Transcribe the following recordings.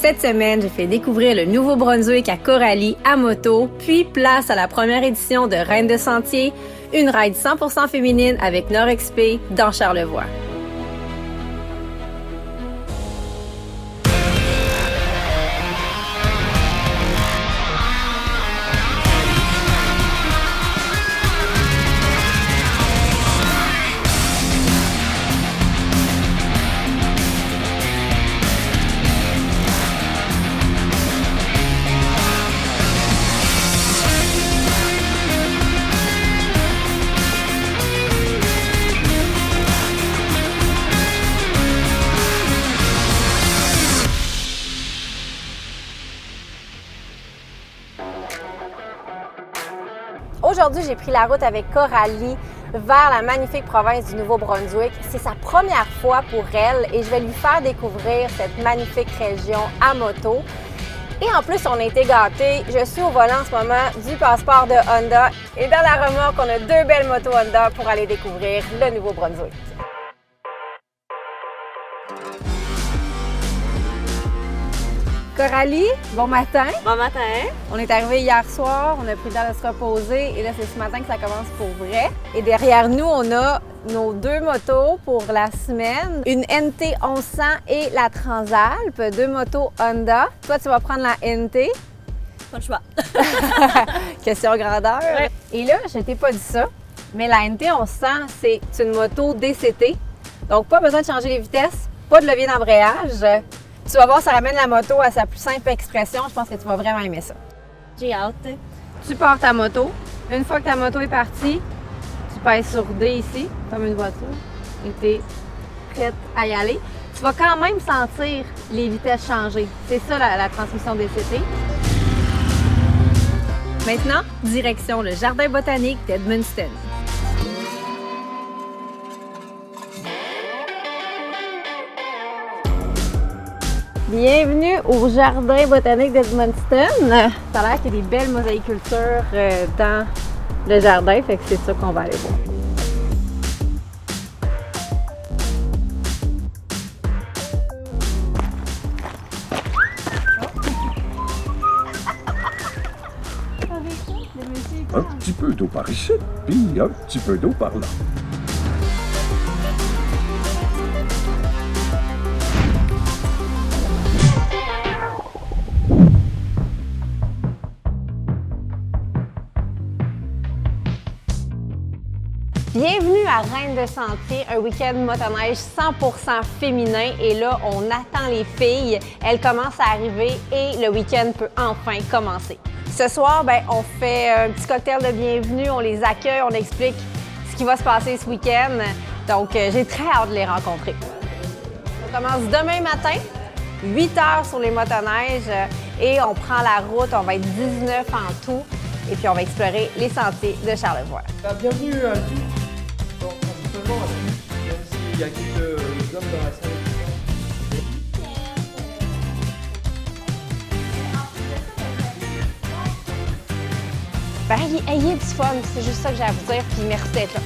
Cette semaine, j'ai fait découvrir le Nouveau-Brunswick à Coralie à moto, puis place à la première édition de Reine de Sentier, une ride 100% féminine avec NorXP dans Charlevoix. Aujourd'hui, j'ai pris la route avec Coralie vers la magnifique province du Nouveau-Brunswick. C'est sa première fois pour elle et je vais lui faire découvrir cette magnifique région à moto. Et en plus, on a été gâtés. Je suis au volant en ce moment du passeport de Honda et dans la remorque, on a deux belles motos Honda pour aller découvrir le Nouveau-Brunswick. Coralie, bon matin. Bon matin. On est arrivé hier soir, on a pris le temps de se reposer et là, c'est ce matin que ça commence pour vrai. Et derrière nous, on a nos deux motos pour la semaine, une NT 1100 et la Transalp, deux motos Honda. Toi, tu vas prendre la NT. Pas le choix. Question grandeur. Ouais. Et là, je t'ai pas dit ça, mais la NT 1100, c'est une moto DCT. Donc, pas besoin de changer les vitesses, pas de levier d'embrayage. Tu vas voir, ça ramène la moto à sa plus simple expression. Je pense que tu vas vraiment aimer ça. J'ai hâte. Tu pars ta moto. Une fois que ta moto est partie, tu pèses sur D ici, comme une voiture, et tu es prête à y aller. Tu vas quand même sentir les vitesses changer. C'est ça la transmission DCT. Maintenant, direction le jardin botanique d'Edmundston. Bienvenue au jardin botanique d'Edmundston. Ça a l'air qu'il y a des belles mosaïcultures dans le jardin, fait que c'est ça qu'on va aller voir. Un petit peu d'eau par ici, puis un petit peu d'eau par là. Bienvenue à Reine de Sentier, un week-end motoneige 100% féminin. Et là, on attend les filles. Elles commencent à arriver et le week-end peut enfin commencer. Ce soir, on fait un petit cocktail de bienvenue, on les accueille, on explique ce qui va se passer ce week-end. Donc, j'ai très hâte de les rencontrer. On commence demain matin, 8 heures sur les motoneiges et on prend la route. On va être 19 en tout et puis on va explorer les sentiers de Charlevoix. Bienvenue à tous. Donc, seulement même s'il y a quelques hommes dans la salle. Ayez du fun, c'est juste ça que j'ai à vous dire, puis merci d'être là.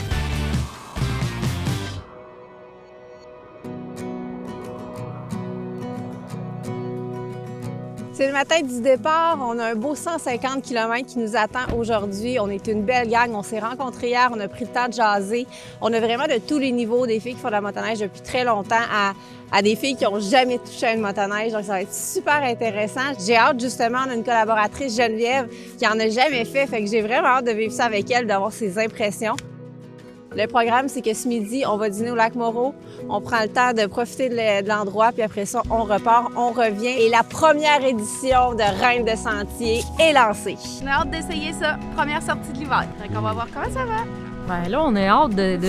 C'est le matin du départ, on a un beau 150 km qui nous attend aujourd'hui. On est une belle gang, on s'est rencontrés hier, on a pris le temps de jaser. On a vraiment de tous les niveaux, des filles qui font de la motoneige depuis très longtemps à des filles qui n'ont jamais touché à une motoneige. Donc ça va être super intéressant. J'ai hâte justement, on a une collaboratrice, Geneviève, qui en a jamais fait que j'ai vraiment hâte de vivre ça avec elle, d'avoir ses impressions. Le programme, c'est que ce midi, on va dîner au lac Moreau. On prend le temps de profiter de l'endroit, puis après ça, on repart, on revient. Et la première édition de Reine de Sentier est lancée. On a hâte d'essayer ça. Première sortie de l'hiver. On va voir comment ça va. Ben là, on est hâte de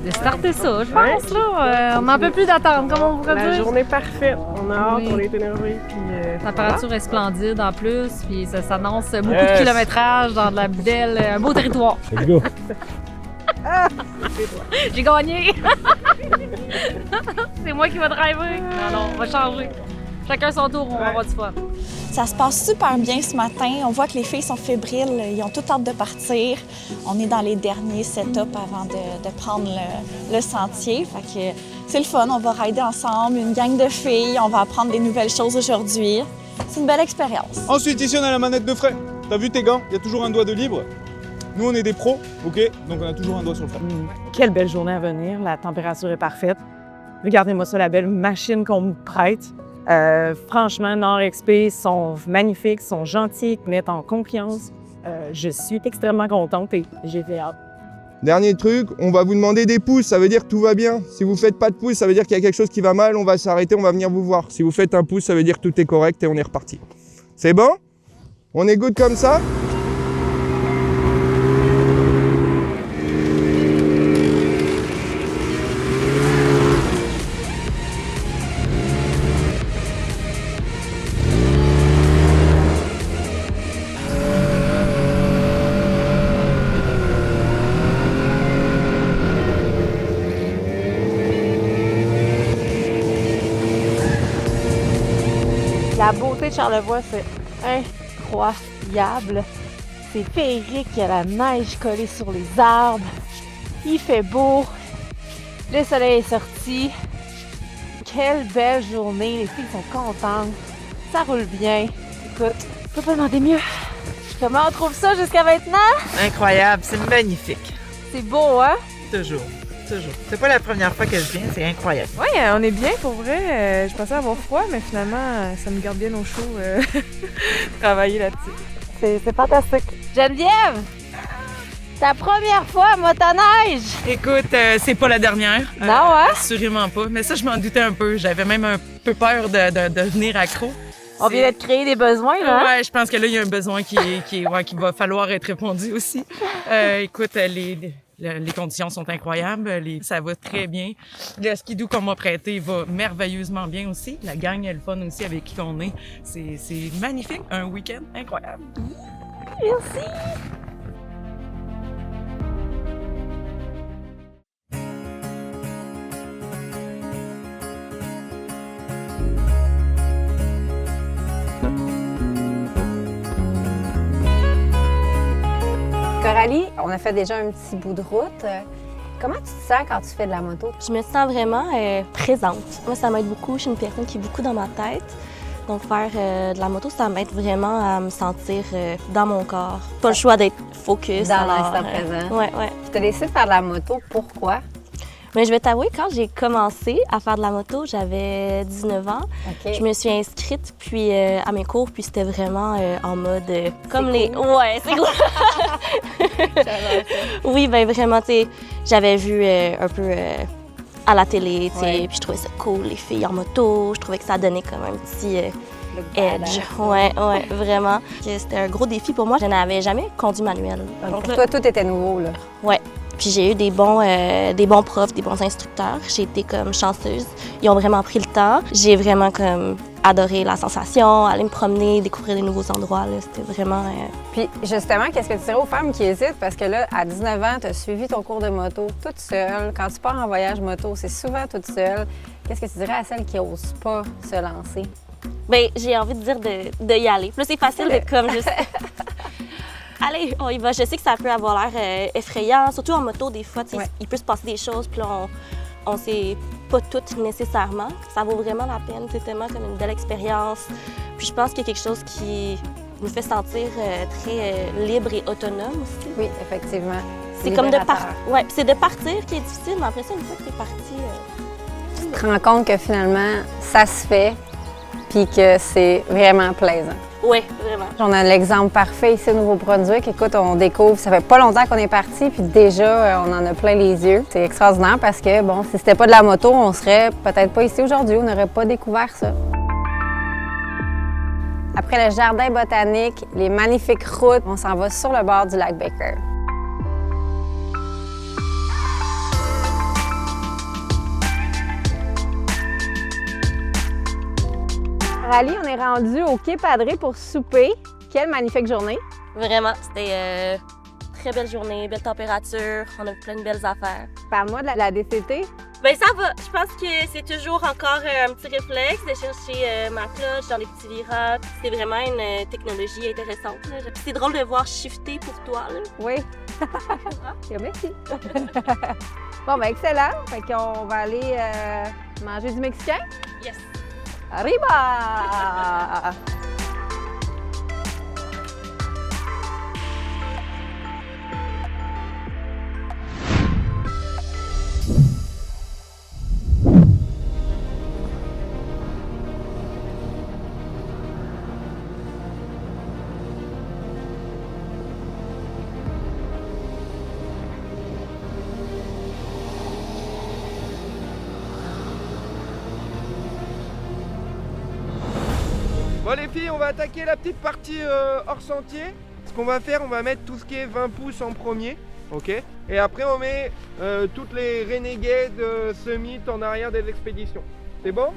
starter ça, je pense. Là. On n'en peut plus d'attendre, comme on pourrait dire. La journée parfaite. On a hâte, Oui. on est énervé. La température est splendide en plus, puis ça s'annonce beaucoup de kilométrage dans de la belle, un beau territoire. Let's go! J'ai gagné! C'est moi qui vais driver. Non, on va changer. Chacun son tour, on va avoir du fun. Ça se passe super bien ce matin. On voit que les filles sont fébriles. Ils ont toutes hâte de partir. On est dans les derniers setups avant de prendre le sentier. Fait que c'est le fun. On va rider ensemble, une gang de filles. On va apprendre des nouvelles choses aujourd'hui. C'est une belle expérience. Ensuite, ici, on a la manette de frein. T'as vu tes gants? Il y a toujours un doigt de libre. Nous, on est des pros, OK? Donc, on a toujours un doigt sur le frein. Quelle belle journée à venir. La température est parfaite. Regardez-moi ça, la belle machine qu'on me prête. Franchement, Nord XP sont magnifiques, sont gentils, mettent en confiance. Je suis extrêmement contente et j'ai fait hâte. Dernier truc, on va vous demander des pouces, ça veut dire que tout va bien. Si vous faites pas de pouces, ça veut dire qu'il y a quelque chose qui va mal, on va s'arrêter, on va venir vous voir. Si vous faites un pouce, ça veut dire que tout est correct et on est reparti. C'est bon? On est good comme ça? La beauté de Charlevoix, c'est incroyable. C'est féerique, il y a la neige collée sur les arbres. Il fait beau. Le soleil est sorti. Quelle belle journée. Les filles sont contentes. Ça roule bien. Écoute, je peux pas demander mieux. Comment on trouve ça jusqu'à maintenant? Incroyable, c'est magnifique. C'est beau, hein? Toujours, toujours. C'est pas la première fois que je viens, c'est incroyable. Oui, on est bien pour vrai. Je pensais avoir froid, mais finalement, ça me garde bien au chaud. Travailler là-dessus. C'est fantastique. Geneviève! Ta première fois à motoneige! Écoute, c'est pas la dernière. Non, hein? Assurément pas. Mais ça, je m'en doutais un peu. J'avais même un peu peur de devenir accro. On vient de créer des besoins, là. Ouais, je pense que là, il y a un besoin qui va falloir être répondu aussi. Écoute, les conditions sont incroyables. Ça va très bien. Le skidoo qu'on m'a prêté va merveilleusement bien aussi. La gang est le fun aussi avec qui on est. C'est magnifique. Un week-end incroyable. Merci! Coralie, on a fait déjà un petit bout de route. Comment tu te sens quand tu fais de la moto? Je me sens vraiment présente. Moi, ça m'aide beaucoup. Je suis une personne qui est beaucoup dans ma tête. Donc, faire de la moto, ça m'aide vraiment à me sentir dans mon corps. Pas le choix d'être focus. Dans l'instant présent. Oui. Tu t'as décidé de faire de la moto, pourquoi? Mais je vais t'avouer, quand j'ai commencé à faire de la moto, j'avais 19 ans. OK. Je me suis inscrite puis à mes cours, puis c'était vraiment en mode comme C'est les. cool. Ouais, c'est cool. Oui, ben vraiment, tu sais, j'avais vu un peu à la télé, tu sais, Ouais. puis je trouvais ça cool, les filles en moto. Je trouvais que ça donnait comme un petit Le edge. badass. Ouais, vraiment. Que c'était un gros défi pour moi. Je n'avais jamais conduit manuel. Donc, pour là, toi, tout était nouveau, là. ouais. Puis j'ai eu des bons profs, des bons instructeurs. J'ai été comme chanceuse. Ils ont vraiment pris le temps. J'ai vraiment comme adoré la sensation, aller me promener, découvrir des nouveaux endroits. Là. C'était vraiment... Puis, justement, qu'est-ce que tu dirais aux femmes qui hésitent? Parce que là, à 19 ans, tu as suivi ton cours de moto toute seule. Quand tu pars en voyage moto, c'est souvent toute seule. Qu'est-ce que tu dirais à celles qui n'osent pas se lancer? Bien, j'ai envie de dire de y aller. Puis là, c'est facile de comme juste... Allez, on y va. Je sais que ça peut avoir l'air effrayant, surtout en moto, des fois, Ouais. il peut se passer des choses, puis là, on sait pas toutes nécessairement. Ça vaut vraiment la peine, c'est tellement comme une belle expérience. Puis je pense qu'il y a quelque chose qui nous fait sentir très libre et autonome aussi. Oui, effectivement. C'est comme de libérateur. ouais, c'est de partir qui est difficile, mais après ça, une fois que t'es parti... Tu te rends compte que finalement, ça se fait, puis que c'est vraiment plaisant. Oui, vraiment. On a l'exemple parfait ici au Nouveau-Brunswick. Écoute, on découvre, ça fait pas longtemps qu'on est parti, puis déjà, on en a plein les yeux. C'est extraordinaire parce que, bon, si c'était pas de la moto, on serait peut-être pas ici aujourd'hui, on n'aurait pas découvert ça. Après le jardin botanique, les magnifiques routes, on s'en va sur le bord du lac Baker. Coralie, on est rendu au Quai Padré pour souper. Quelle magnifique journée! Vraiment, c'était très belle journée, belle température, on a vu plein de belles affaires. Parle-moi de la DCT. Ben ça va. Je pense que c'est toujours encore un petit réflexe de chercher ma clutch dans les petits virages. C'est vraiment une technologie intéressante. Là. Puis c'est drôle de voir shifter pour toi. Là. Oui. Merci. Bon, ben excellent. Fait qu'on va aller manger du mexicain. Yes. Arriba! Bon les filles, on va attaquer la petite partie hors sentier. Ce qu'on va faire, on va mettre tout ce qui est 20 pouces en premier, ok. Et après on met toutes les renegades summit en arrière des expéditions. C'est bon?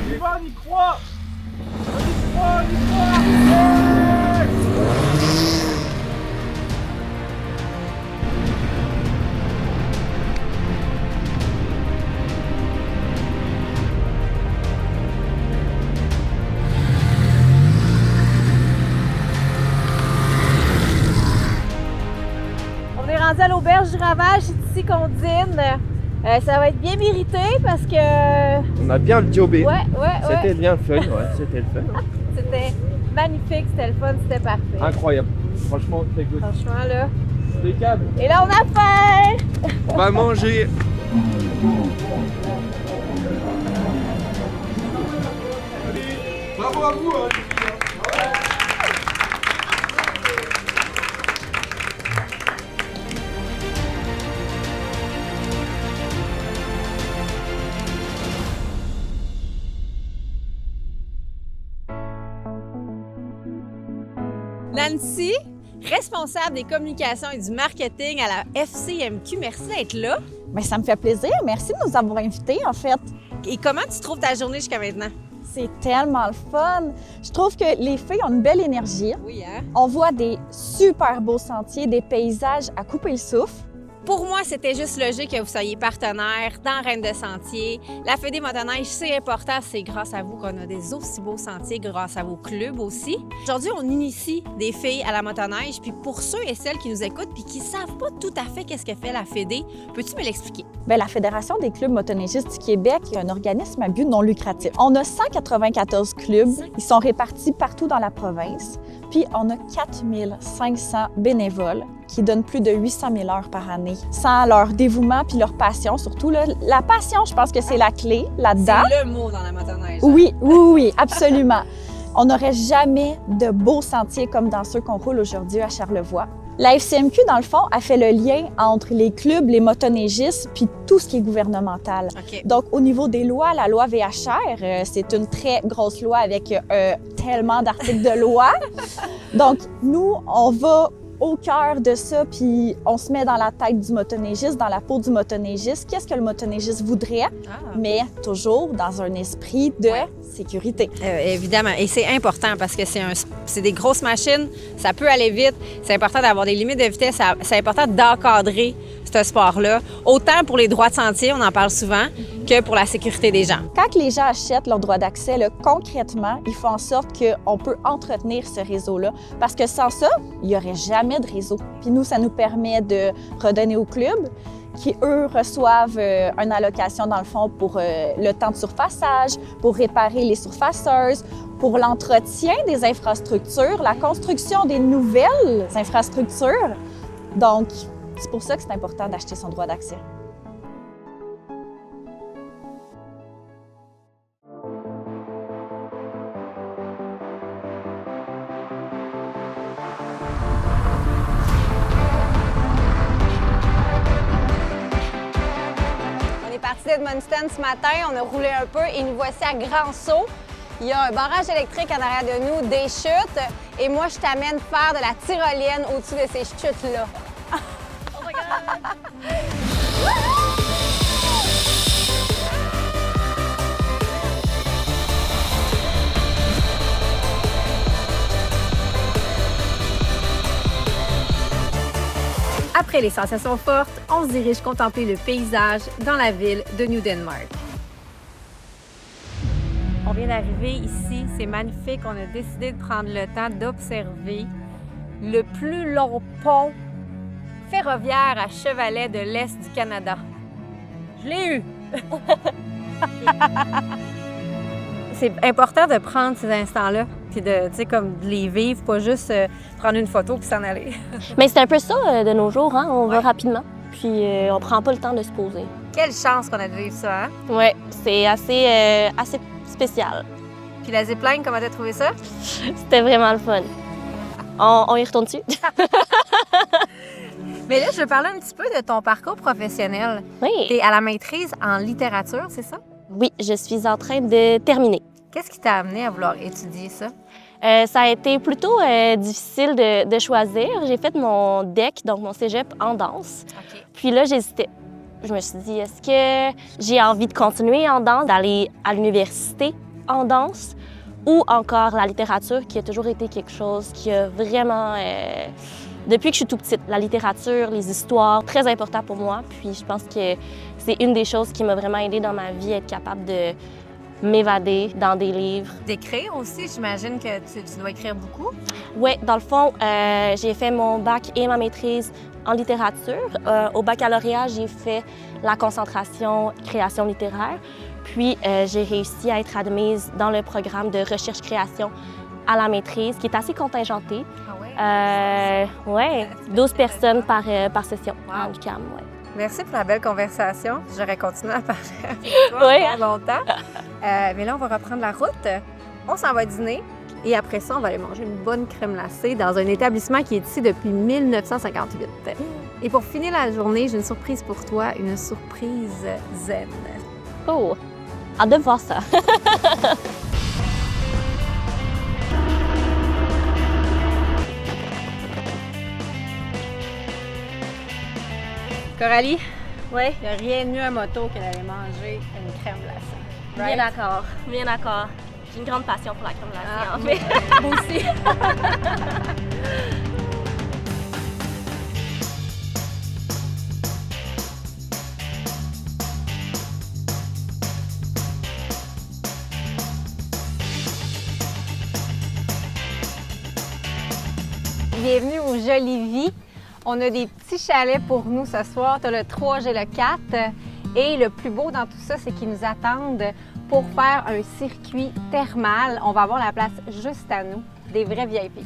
On y va, on y croit! On y croit, on y croit! Ouais! Rendu à l'auberge du Ravage, c'est ici qu'on dîne. Ça va être bien mérité parce que... On a bien le jobé. Ouais. C'était bien le fun, ouais, c'était le fun. C'était magnifique, c'était le fun, c'était parfait. Incroyable. Franchement, c'est good. Franchement, là. Impeccable. Et là, on a faim! On va manger. Bravo à vous, hein, les filles. Nancy, responsable des communications et du marketing à la FCMQ, merci d'être là. Bien, ça me fait plaisir. Merci de nous avoir invités, en fait. Et comment tu trouves ta journée jusqu'à maintenant? C'est tellement le fun. Je trouve que les filles ont une belle énergie. Oui, hein? On voit des super beaux sentiers, des paysages à couper le souffle. Pour moi, c'était juste logique que vous soyez partenaire dans Reine de Sentiers. La Fédé Motoneige, c'est important. C'est grâce à vous qu'on a des aussi beaux sentiers, grâce à vos clubs aussi. Aujourd'hui, on initie des filles à la motoneige. Puis pour ceux et celles qui nous écoutent puis qui ne savent pas tout à fait qu'est-ce que fait la Fédé, peux-tu me l'expliquer? Bien, la Fédération des clubs motoneigistes du Québec est un organisme à but non lucratif. On a 194 clubs. Ils sont répartis partout dans la province. Puis on a 4500 bénévoles qui donnent plus de 800 000 heures par année. Sans leur dévouement puis leur passion, surtout, là, la passion, je pense que c'est la clé là-dedans. C'est le mot dans la motoneige. Oui, absolument. On n'aurait jamais de beaux sentiers comme dans ceux qu'on roule aujourd'hui à Charlevoix. La FCMQ, dans le fond, a fait le lien entre les clubs, les motoneigistes, puis tout ce qui est gouvernemental. Okay. Donc, au niveau des lois, la loi VHR, c'est une très grosse loi avec tellement d'articles de loi. Donc, nous, on va au cœur de ça, puis on se met dans la tête du motoneigiste, dans la peau du motoneigiste. Qu'est-ce que le motoneigiste voudrait, mais toujours dans un esprit de sécurité. Évidemment, et c'est important parce que c'est des grosses machines, ça peut aller vite, c'est important d'avoir des limites de vitesse, c'est important d'encadrer ce sport-là, autant pour les droits de sentier, on en parle souvent, que pour la sécurité des gens. Quand les gens achètent leur droit d'accès, là, concrètement, il faut en sorte qu'on peut entretenir ce réseau-là. Parce que sans ça, il n'y aurait jamais de réseau. Puis nous, ça nous permet de redonner aux clubs qui, eux, reçoivent une allocation, dans le fond, pour le temps de surfaçage, pour réparer les surfaceuses, pour l'entretien des infrastructures, la construction des nouvelles infrastructures. Donc, c'est pour ça que c'est important d'acheter son droit d'accès. On est parti d'Edmundston ce matin, on a roulé un peu et nous voici à Grand-Sault. Il y a un barrage électrique en arrière de nous, des chutes, et moi, je t'amène faire de la tyrolienne au-dessus de ces chutes-là. Oh my God! Après les sensations fortes, on se dirige contempler le paysage dans la ville de New Denmark. On vient d'arriver ici, c'est magnifique. On a décidé de prendre le temps d'observer le plus long pont ferroviaire à chevalet de l'Est du Canada. Je l'ai eu! C'est important de prendre ces instants-là, puis de, tu sais, comme de les vivre, pas juste prendre une photo puis s'en aller. Mais c'est un peu ça de nos jours, hein? On va rapidement, puis on prend pas le temps de se poser. Quelle chance qu'on a de vivre ça, hein? Oui, c'est assez spécial. Puis la zipline, comment t'as trouvé ça? C'était vraiment le fun. On y retourne dessus? Mais là, je veux parler un petit peu de ton parcours professionnel. Oui. T'es à la maîtrise en littérature, c'est ça? Oui, je suis en train de terminer. Qu'est-ce qui t'a amené à vouloir étudier ça? Ça a été plutôt difficile de choisir. J'ai fait mon DEC, donc mon cégep en danse. OK. Puis là, j'hésitais. Je me suis dit, est-ce que j'ai envie de continuer en danse, d'aller à l'université en danse, ou encore la littérature, qui a toujours été quelque chose qui a vraiment... Depuis que je suis tout petite, la littérature, les histoires, très important pour moi. Puis je pense que c'est une des choses qui m'a vraiment aidée dans ma vie, être capable de m'évader dans des livres. D'écrire aussi, j'imagine que tu dois écrire beaucoup. Oui, dans le fond, j'ai fait mon bac et ma maîtrise en littérature. Au baccalauréat, j'ai fait la concentration création littéraire. Puis j'ai réussi à être admise dans le programme de recherche-création à la maîtrise, qui est assez contingenté. Ah ouais? Oui, 12 personnes par session en UQAM, ouais. Merci pour la belle conversation. J'aurais continué à parler avec toi Oui. longtemps. Mais là, on va reprendre la route. On s'en va dîner. Et après ça, on va aller manger une bonne crème glacée dans un établissement qui est ici depuis 1958. Et pour finir la journée, j'ai une surprise pour toi, une surprise zen. Oh, hâte de voir ça. Coralie, Oui, il n'y a rien de mieux à moto que d'aller manger une crème glacée. bien d'accord, bien d'accord. J'ai une grande passion pour la crème glacée. Ah, Mais... moi aussi. Bienvenue au Jolie Vie. On a des petits chalets pour nous ce soir. Tu as le 3, j'ai le 4. Et le plus beau dans tout ça, c'est qu'ils nous attendent pour faire un circuit thermal. On va avoir la place juste à nous, des vrais VIP.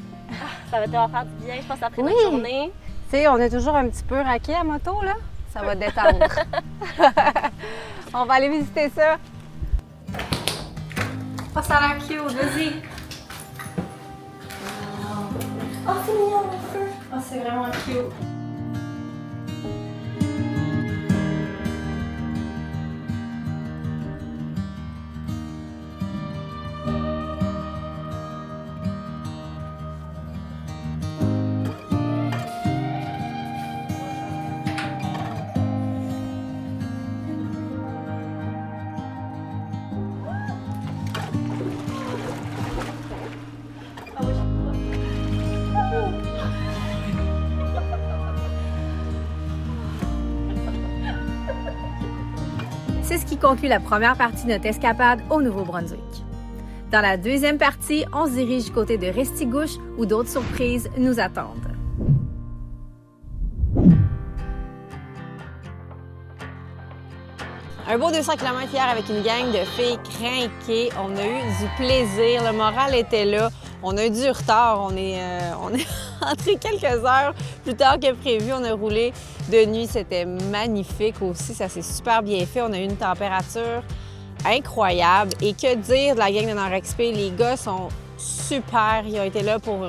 Ça va te faire du bien, je pense, après Oui. notre journée. Tu sais, on est toujours un petit peu raqué à moto, là. Ça va détendre. On va aller visiter ça. Oh, ça a l'air cute, vas-y. Oh, c'est mignon, le feu. Oh, c'est vraiment cute. C'est ce qui conclut la première partie de notre escapade au Nouveau-Brunswick. Dans la deuxième partie, on se dirige du côté de Restigouche où d'autres surprises nous attendent. Un beau 200 km hier avec une gang de filles crinquées. On a eu du plaisir, le moral était là. On a eu du retard, on est entré quelques heures plus tard que prévu. On a roulé de nuit, c'était magnifique aussi, ça s'est super bien fait. On a eu une température incroyable. Et que dire de la gang de Nord-XP, les gars sont super, ils ont été là pour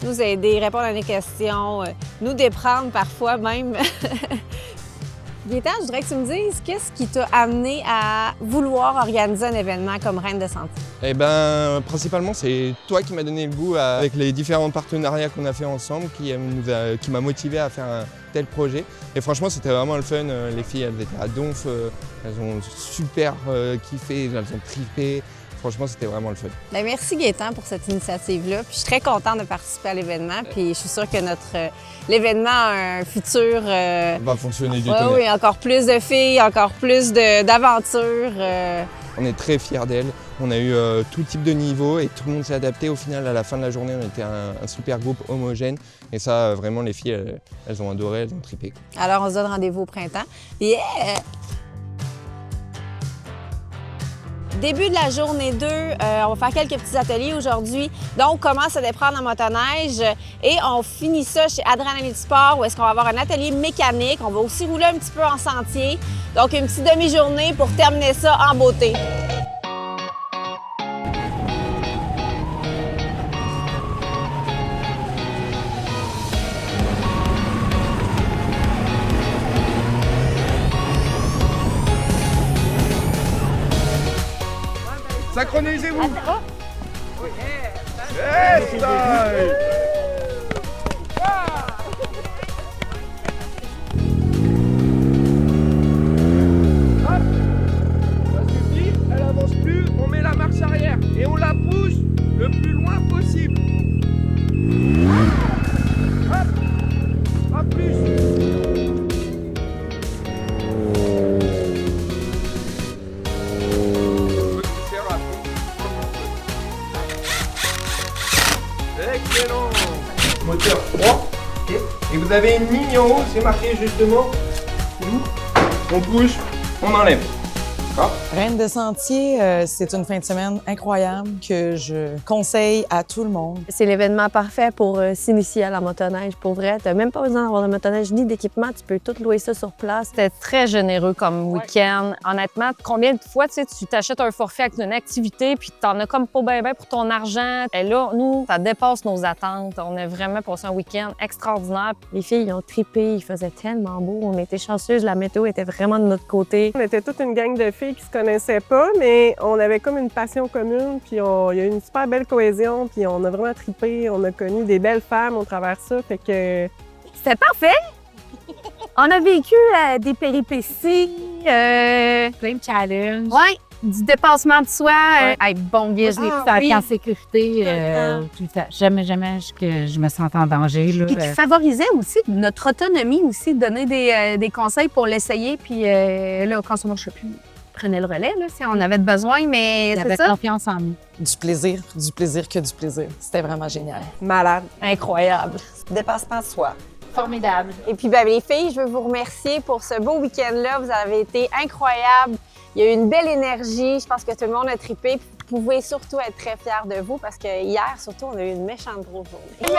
nous aider, répondre à nos questions, nous déprendre parfois même. Gaétan, je voudrais que tu me dises qu'est-ce qui t'a amené à vouloir organiser un événement comme Reine de Sentier? Eh bien, principalement, c'est toi qui m'as donné le goût avec les différents partenariats qu'on a fait ensemble, qui m'a motivé à faire un tel projet. Et franchement, c'était vraiment le fun. Les filles, elles étaient à donf, elles ont super kiffé, elles ont trippé. franchement, c'était vraiment le fun. Bien, merci Gaétan pour cette initiative-là. Puis je suis très contente de participer à l'événement. Puis je suis sûre que l'événement a un futur... Va fonctionner du oui, tonnerre. oui, encore plus de filles, encore plus d'aventures. On est très fiers d'elles. On a eu tout type de niveau et tout le monde s'est adapté. Au final, à la fin de la journée, on était un super groupe homogène. Et ça, vraiment, les filles, elles ont adoré, elles ont trippé. Alors, on se donne rendez-vous au printemps. Yeah! Début de la journée 2, on va faire quelques petits ateliers aujourd'hui. Donc, on commence à déprendre en motoneige et on finit ça chez Adrénaline Sport où est-ce qu'on va avoir un atelier mécanique. On va aussi rouler un petit peu en sentier. Donc, une petite demi-journée pour terminer ça en beauté. Synchronisez-vous! Yes, style! Hop! Ça suffit, elle avance plus, on met la marche arrière et on la pousse le plus loin possible. Hop! Pas plus! Excellent! Moteur 3. Okay. Et vous avez une ligne en haut, c'est marqué justement où on pousse, on enlève. Reine de sentier, c'est une fin de semaine incroyable que je conseille à tout le monde. C'est l'événement parfait pour s'initier à la motoneige. Pour vrai, t'as même pas besoin d'avoir de motoneige ni d'équipement, tu peux tout louer ça sur place. C'était très généreux comme week-end. Honnêtement, combien de fois tu t'achètes un forfait avec une activité puis t'en as comme pas bien pour ton argent. Et là, nous, ça dépasse nos attentes. On a vraiment passé un week-end extraordinaire. Les filles, ils ont trippé, il faisait tellement beau. On était chanceuses, la météo était vraiment de notre côté. On était toute une gang de filles qui se connaissaient pas, mais on avait comme une passion commune, puis il y a eu une super belle cohésion, puis on a vraiment trippé, on a connu des belles femmes au travers de ça, fait que... C'était parfait! On a vécu des péripéties, Plein de challenges. ouais, du dépassement de soi. Bon guide, je l'ai fait en sécurité. Jamais que je me sente en danger. Là. Puis qui favorisait aussi notre autonomie, aussi donner des conseils pour l'essayer. Puis là, quand ça ne marchait plus, on prenait le relais là, si on avait besoin, mais c'est ça. Confiance en nous. Du plaisir que du plaisir. C'était vraiment génial. Malade. Incroyable. Dépassement de soi. Formidable. Et puis, ben, les filles, je veux vous remercier pour ce beau week-end-là. Vous avez été incroyables. Il y a eu une belle énergie. Je pense que tout le monde a trippé. Vous pouvez surtout être très fiers de vous parce que hier, surtout, on a eu une méchante grosse journée.